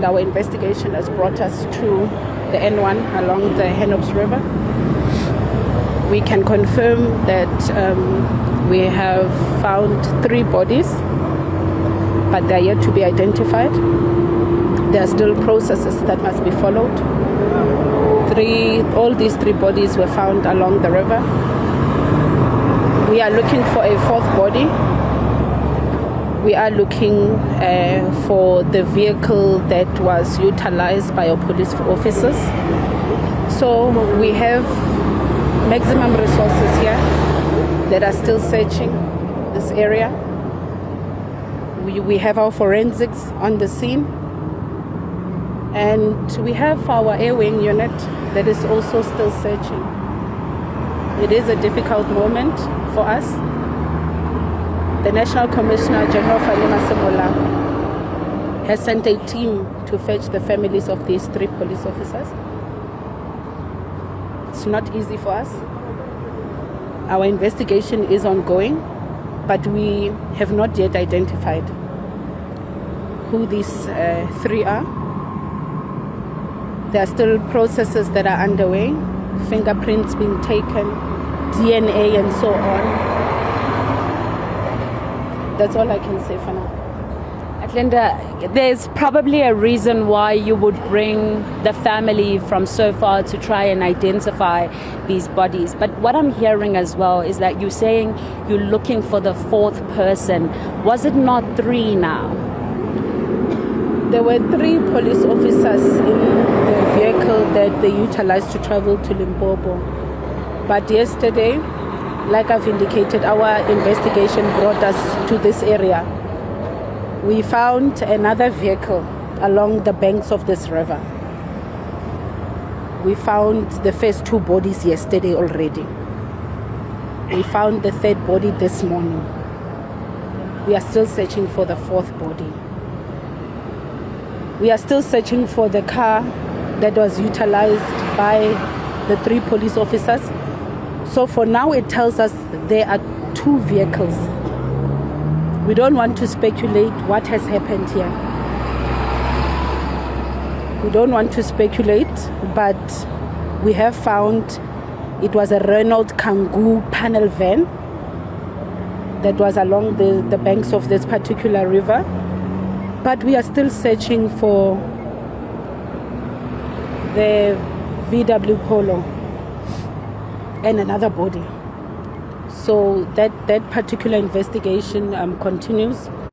and our investigation has brought us to the N1 along the Henops River. We can confirm that we have found 3 bodies, but they are yet to be identified. There are still processes that must be followed. All these 3 bodies were found along the river. We are looking for a 4th body. We are looking for the vehicle that was utilized by our police officers. So we have maximum resources here that are still searching this area. We have our forensics on the scene, and we have our air wing unit that is also still searching. It is a difficult moment for us. The National Commissioner General has sent a team to fetch the families of these 3 police officers. It's not easy for us. Our investigation is ongoing, but we have not yet identified who these 3 are. There are still processes that are underway, fingerprints being taken, DNA and so on. That's all I can say for now. Linda, there's probably a reason why you would bring the family from so far to try and identify these bodies. But what I'm hearing as well is that you're saying you're looking for the 4th person. Was it not 3 now? There were 3 police officers in the vehicle that they utilized to travel to Limpopo. But yesterday, like I've indicated, our investigation brought us to this area. We found another vehicle along the banks of this river. We found the first 2 bodies yesterday already. We found the 3rd body this morning. We are still searching for the 4th body. We are still searching for the car that was utilized by the 3 police officers. So for now, it tells us there are 2 vehicles. We don't want to speculate what has happened here. We don't want to speculate, but we have found it was a Renault Kangoo panel van that was along the banks of this particular river. But we are still searching for the VW Polo and another body. So that particular investigation continues.